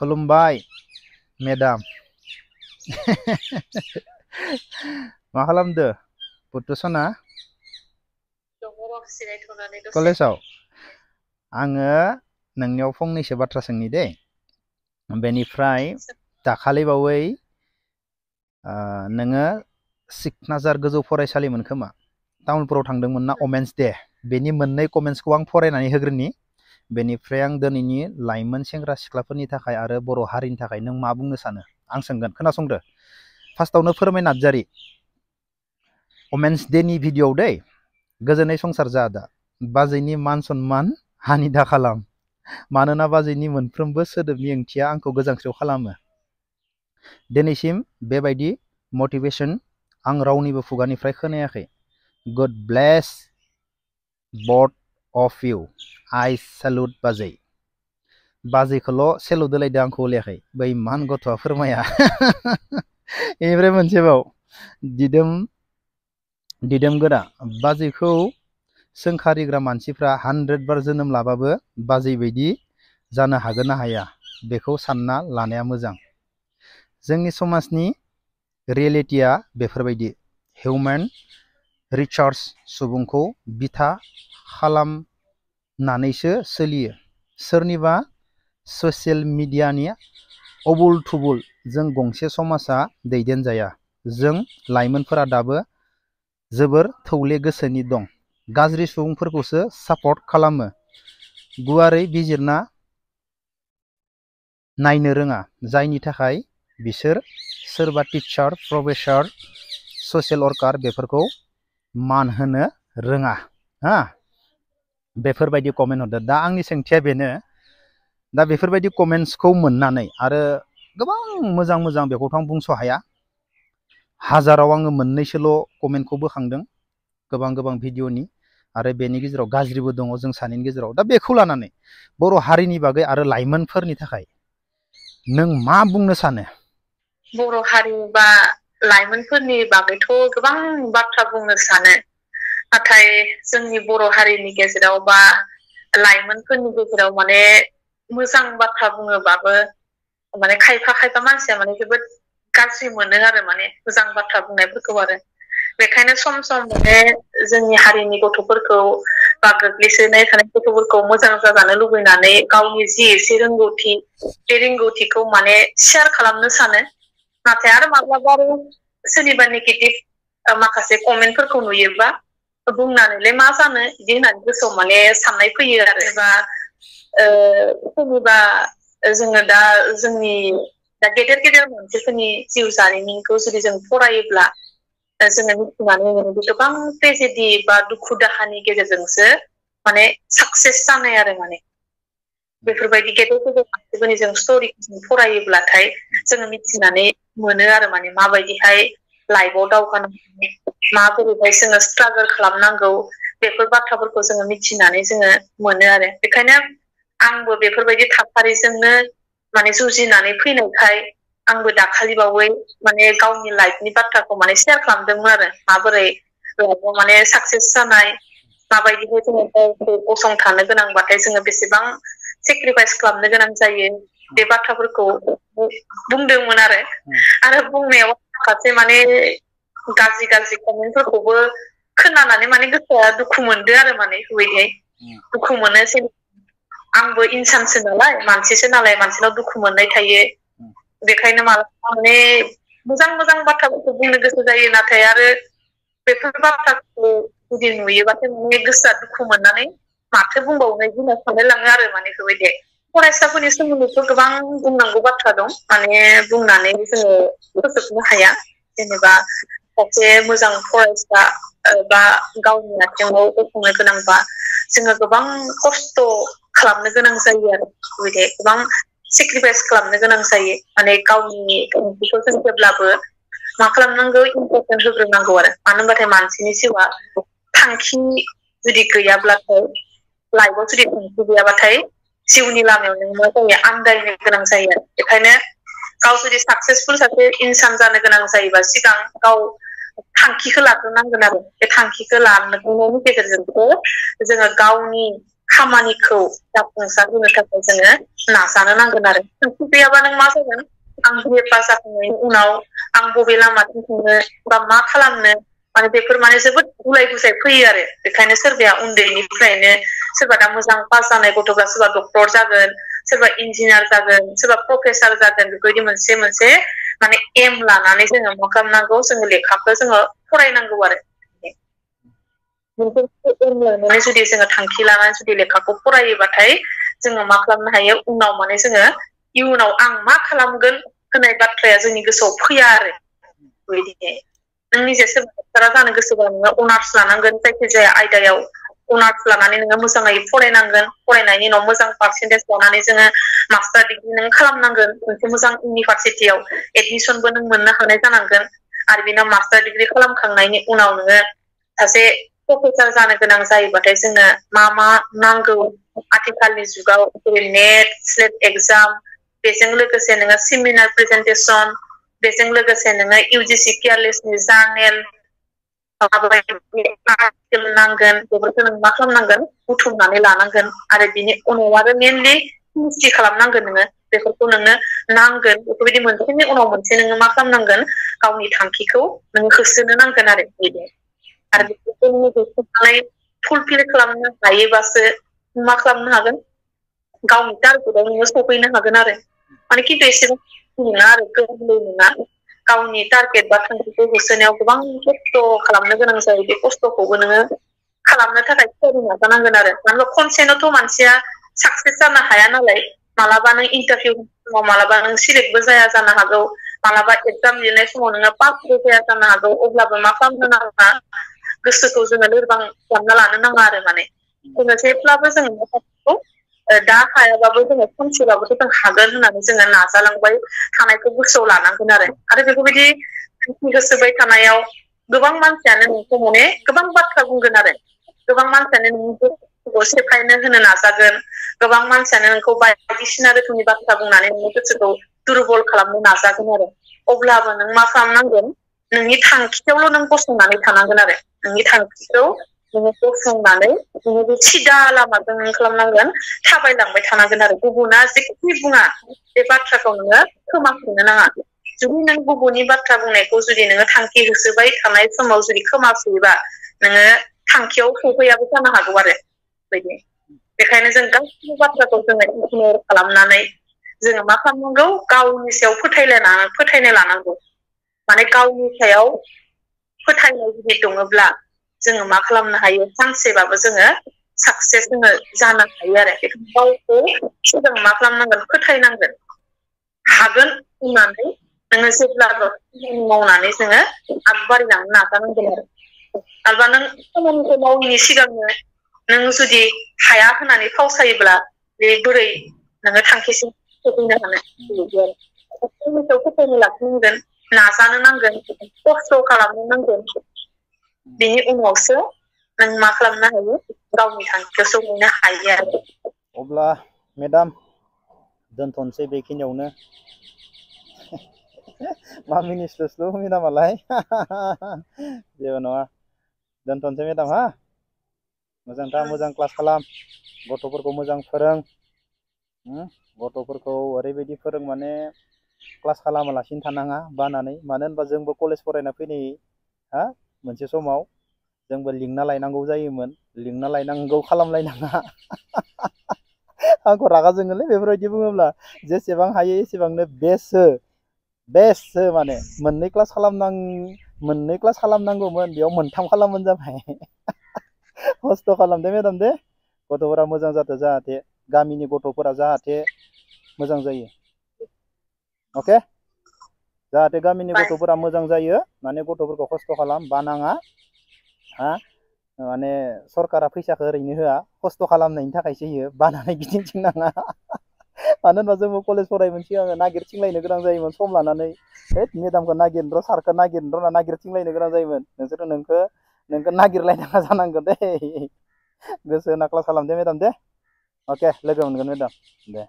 खुलुमबाय मेडाम मा खालामदो पुटुसना कलेजाव आङो नोंनियाव फंनैसो बाथ्रा सोंनि दे बेनिफ्राय दाखालि बावै नोङो सिकनाझार गोजौ फरायसालिमोन खोमा टाउनफोराव थांदोंमोन ना वमेन्स डे बेनि मोननै कमेन्ट्सखौ आं फरायनानै होग्रोनि बेनिफ्राय आं दिनैनि लाइमोन सेंग्रा सिख्लाफोरनि थाखाय आरो बर' हारिनि थाखाय नों मा बुंनो सानो आं सोंगोन खोनासंदो फार्स्टआवनो फोरमाय नार्जारि वमेन्स डेनि भिडिअ'आव दै गोजोनै संसार जा दा बाजैनि मान सन्मान हानि दा खालाम मानोना बाजैनि मोनफ्रोमबो सोदोबनि ओंथिया आंखौ गोजांस्रियाव खालामो दिनैसिम बेबायदि मटिभेशन आं रावनिबो खुगानिफ्राय खोनायाखै गड bless both of you I salute बाजै बाजैखौल' सेलुट होलायदो आंखौ होलायाखै बै मान गथ'आ फोरमाया बेनिफ्राय मोनसेबाव दिदोम गोरा बाजैखौ सोंखारिग्रा मानसिफ्रा 100 बार जोनोम लाबाबो बाजै बायदि जानो हागोन ना हाया बेखौ सानना लानाया मोजां जोंनि समाजनि रियेलिटिया बेफोरबायदि हिउमेन रिसर्स सुबुंखौ बिथा खालामनानैसो सोलियो सोरनिबा ससियेल मिडियानि अबुल थुबुल जों गंसे समाजा दैदेनजाया जों लाइमोनफोरा दाबो जोबोर थौले गोसोनि दं गाज्रि सुबुंफोरखौसो सापर्ट खालामो गुवारै बिजिरना नायनो रोङा जायनि थाखाय बिसोर सोरबा टिचार प्रफेसर ससियेल वर्कार बेफोरखौ मान होनो रोङा हा बेफोरबायदि कमेन्ट हरदो दा आंनि सोंथिया बेनो दा बेफोरबायदि कमेन्ट्सखौ मोननानै आरो गोबां मोजां बेखौथ' आं बुंस' हाया हाजाराव आङो मोननैसोल' कमेन्टखौ बोखांदों गोबां भिडिअनि आरो बेनि गेजेराव गाज्रिबो दङ जों सानैनि गेजेराव दा बेखौ लानानै बर' हारिनि बागै आरो लाइमोनफोरनि थाखाय नों मा बुंनो सानो बर' हारि बा लाइमोनफोरनि बागैथ' गोबां बाथ्रा बुंनो सानो नाथाय जोंनि बर' हारिनि गेजेराव बा लाइमोनफोरनि गेजेराव माने मोजां बाथ्रा बुङोबाबो माने खायफा मानसिया माने जोबोद गाज्रि मोनो आरो माने मोजां बाथ्रा बुंनायफोरखौ आरो बेखायनो सम माने जोंनि हारिनि गथ'फोरखौ बा गोग्लैसोनाय थानाय गथ'फोरखौ मोजां जाजानो लुबैनानै गावनि जि एसे रोंगौथि बे रोंगौथिखौ माने शेयार खालामनो सानो नाथाय आरो माब्लाबा सोरनिबा नेगेटिभ माखासे कमेन्टफोरखौ नुयोबा बुंनानैलाय मा जानो बिदि होननानै गोसोआव माने साननाय फैयो आरो एबा सोरनिबा जोङो दा जोंनि दा गेदेर मानसिफोरनि जिउ जारिमिनखौ जुदि जों फरायोब्ला जोङो मिथिनानै मोनो गोबां ट्रेजेडि बा दुखु दाहानि गेजेरजोंसो माने साक्सेस जानाय आरो माने बेफोरबायदि गेदेर मानसिफोरनि जों स्ट'रिखौ फरायोब्लाथाय जोङो मिथिनानै मोनो आरो माने माबायदिहाय लाइफआव दावगानांगौ माबोरैहाय जोङो स्ट्रागोल खालामनांगौ बेफोर बाथ्राफोरखौ जोङो मिथिनानै जोङो मोनो आरो बेखायनो आंबो बेफोरबायदि थासारिजोंनो माने जुजिनानै फैनायखाय आंबो दाखालि बावै माने गावनि लाइफनि बाथ्राखौ माने शेयार खालामदोंमोन आरो माबोरै लाइफआव माने साक्सेस जानाय माबायदिहाय जोङो गावखौ गसंथानो गोनांबाथाय जोङो बेसेबां सेक्रिफाइस खालामनो गोनां जायो बे बाथ्राफोरखौ बुंदोंमोन आरो बुंनायाव माखासे माने गाज्रि कमेन्टफोरखौबो खोनानानै माने गोसोआ दुखु मोनदों आरो माने बेबायदिहाय दुखु मोनो आंबो इनसानसो नालाय मानसिसो नालाय मानसिनाव दुखु मोननाय थायो बेखायनो मालाबा माने मोजां बाथ्राफोरखौ बुंनो गोसो जायो नाथाय आरो बेफोर बाथ्राखौ जुदि नुयोबाथाय माने गोसोआ दुखु मोननानै माथो बुंबावनो बिदि सानलाय लाङो आरो माने बेबायदि फरायसाफोरनि सोमोन्दैथ' गोबां बुंनांगौ बाथ्रा दं माने बुंनानै जोङो फोजोबनो हाया जेनेबा सासे मोजां फरायसा बा गावनि आथिङाव गसंनो गोनांबा जोङो गोबां खस्थ' खालामनो गोनां जायो आरो बेबायदि गोबां सेक्रिफाइस खालामनो गोनां जायो माने गावनि थांखिखौ जों जेब्लाबो मा खालामनांगौ इम्परटेन्ट होग्रोनांगौ आरो मानो होनबाथाय मानसिनि जिउआ थांखि जुदि गैयाब्लाथाय लाइफआव जुदि थांखि गैयाबाथाय जिउनि लामायाव नों मा जायो आन्दायनो गोनां जायो आरो बेखायनो गाव जुदि साक्सेसफुल सासे इनसान जानो गोनां जायोबा सिगां गाव थांखिखौ लाग्रोनांगोन आरो बे थांखिखौ लानायनि गेजेरजोंसो जोङो गावनि खामानिखौ जाफुंसार होनो थाखाय जोङो नाजानो नांगोन आरो थांखि गैयाबा नों मा जागोन आं BA पास जाखांनायनि उनाव आं बबे लामाथिं थांनो बा मा खालामनो माने बेफोर माने जोबोद गुलाय गुजाय फैयो आरो बेखायनो सोरबाया उन्दैनिफ्रायनो सोरबा दा मोजां पास जानाय गथ'फ्रा सोरबा डक्टर जागोन सोरबा इन्जिनियार जागोन सोरबा प्रफेसार जागोन बेबायदि मोनसे मोनसे माने एम लानानै जोङो मा खालामनांगौ जोङो लेखाखौ जोङो फरायनांगौ आरो एम लानानै जुदि जोङो थांखि लानानै जुदि लेखाखौ फरायोबाथाय जोङो मा खालामनो हायो उनाव माने जोङो इयुनाव आं मा खालामगोन होननाय बाथ्राया जोंनि गोसोआव फैया आरो बेबायदि नों निजे सोरबा डक्टरा जानो गोसोबा नोङो अनार्स लानांगोन जायखिजाया आयदायाव अनार्स लानानै नोङो मोजाङै फरायनांगोन फरायनायनि उनाव मोजां पार्सेन्टेज लानानै जोङो मास्टार डिग्रि नों खालामनांगोन मोनसे मोजां इउनिभारसिटियाव एडमिसनबो नों मोननो हानाय जानांगोन आरो बिनाव मास्टार डिग्रि खालामखांनायनि उनाव नोङो सासे प्रफेसार जानो गोनां जायोबाथाय जोंनो मा मा नांगौ आथिखालनि जुगाव जेरै नेट स्लेट एग्जाम बेजों लोगोसे नोङो सेमिनार प्रेजेन्टेसन बेजों लोगोसे नोङो UGC केयारलेसनि जार्नेल नांगोन बेफोरखौ नों मा खालामनांगोन बुथुमनानै लानांगोन आरो बिनि उनाव आरो मेनलि PhD खालामनांगोन नोङो बेफोरखौ नोंनो नांगोन बेफोरबायदि मोनसेनि उनाव मोनसे नोङो मा खालामनांगोन गावनि थांखिखौ नोङो होसोनो नांगोन आरो बेबायदि आरो बेफोरखौ नोङो होसोनानै फुलफिल खालामनो हायोबासो मा खालामनो हागोन गावनि टारगेटआव नोङो सफैनो हागोन आरो माने खिन्थु एसेबां नङा आरो गोरलै नङा गावनि टारगेट बा थांखिखौ होसोनायाव गोबां खस्थ' खालामनो गोनां जायो बे खस्थ'खौबो नोङो खालामनो थाखाय थियारि नाजानांगोन आरो मानो होनबा खनसेनोथ' मानसिया साक्सेस जानो हाया नालाय मालाबा नों इन्टारभिउ समाव मालाबा नों सिलेक्टबो जाया जानो हागौ मालाबा एगजाम लिरनाय समाव नोङो पासबो जाया जानो हागौ अब्लाबो मा खालामनो नाङा गोसोखौ जोङो लोरबां खालामना लानो नाङा आरो माने जोङो जेब्लाबो जोङो मा खालामनांगौ दा हायाबाबो जोङो सानसेबाबोथ' जों हागोन होननानै जोङो नाजालांबाय थानायखौ गोसोआव लानांगोन आरो बेफोरबायदि थांखि होसोबाय थानायाव गोबां मानसियानो नोंखौ माने गोबां बाथ्रा बुंगोन आरो गोबां मानसियानो नोंनि गोसोखौ सेफायनो होनो नाजागोन गोबां मानसियानो नोंखौ बायदिसिना रोखोमनि बाथ्रा बुंनानै नोंनि गोसोखौ दुरबल खालामनो नाजागोन आरो अब्लाबो नों मा खालामनांगोन नोंनि थांखियावल' नों गसंनानै थानांगोन आरो नोंनि थांखिखौ नोङो गसंनानै नोङो बे सिदा लामाजों नों खालामनांगोन थाबायलांबाय थानांगोन आरो गुबुना जेखि बुङा बे बाथ्राखौ नोङो खोमासंनो नाङा जुदि नों गुबुननि बाथ्रा बुंनायखौ जुदि नोङो थांखि होसोबाय थानाय समाव जुदि खोमासुयोबा नोङो थांखियाव सौफैयाबो जानो हागौ आरो बेबायदि बेखायनो जों गासैबो बाथ्राखौ जोङो इगनर खालामनानै जोङो मा खालामनांगौ गावनि सायाव फोथायनाय लानांगौ माने गावनि सायाव फोथायनाय जुदि दङब्ला जोङो मा खालामनो हायो सानसेबाबो जोङो साक्सेस जोङो जानो हायो आरो बेखौ गावखौ जों मा खालामनांगोन फोथायनांगोन हागोन होननानै नोङो जेब्लाबो खामानि मावनानै जोङो आगबारिलांनो नाजानांगोन आरोबा नों खामानिखौ मावैनि सिगांनो नों जुदि हाया होननानै फावसायोब्ला बे बोरै नोङो थांखिसिम सफैनो हानो बेबायदि फोथायनो लाखिनांगोन नाजानो नांगोन खस्थ' खालामनो नांगोन बेनि उनावसो नों मा खालामनो हायो गावनि थांखिखौ सहैनो हायो आरो अब्ला मेडाम दोनथ'नोसै बेखिनियावनो मा मिनिस्लुस्लु मेडामालाय जेबो नङा दोनथ'नोसै मेडाम हा मोजां क्लास खालाम गथ'फोरखौ मोजां फोरों गथ'फोरखौ ओरैबायदि फोरों माने क्लास खालामालासिनो थानाङा बानानै मानो होनबा जोंबो कलेज फरायना फैनाय हा मोनसे समाव जोंबो लिंना लायनांगौ जायोमोन लिंना लायनांगौ खालामलायनाङा आंखौ रागा जोङोलै बेफोरबायदि बुङोब्ला जेसेबां हायो एसेबांनो बेस्ट माने मोननै क्लास खालामनांगौमोन बेयाव मोनथाम खालामबानो जाबाय खस्थ' खालामदे मेडाम दे गथ'फोरा मोजां जाथों जाहाथे गामिनि गथ'फोरा जाहाथे मोजां जायो अके जाहाथे गामिनि गथ'फोरा मोजां जायो माने गथ'फोरखौ खस्थ' खालाम बानाङा हा माने सरकारा फैसाखौ ओरैनो होआ खस्थ' खालामनायनि थाखायसो होयो बानानै गिदिंथिंनाङा मानो होनबा जोंबो कलेज फरायमोन सिगां नागिरथिंलायनो गोनां जायोमोन सम लानानै मेडामखौ नागिरनो सारखौ नागिरनो होनना नागिरथिंलायनो गोनां जायोमोन नोंसोरो नोंखौ नागिरलायनाङा जानांगोन दे गोसो होना क्लास खालामदे मेडाम दे अके लोगो मोनगोन मेडाम दे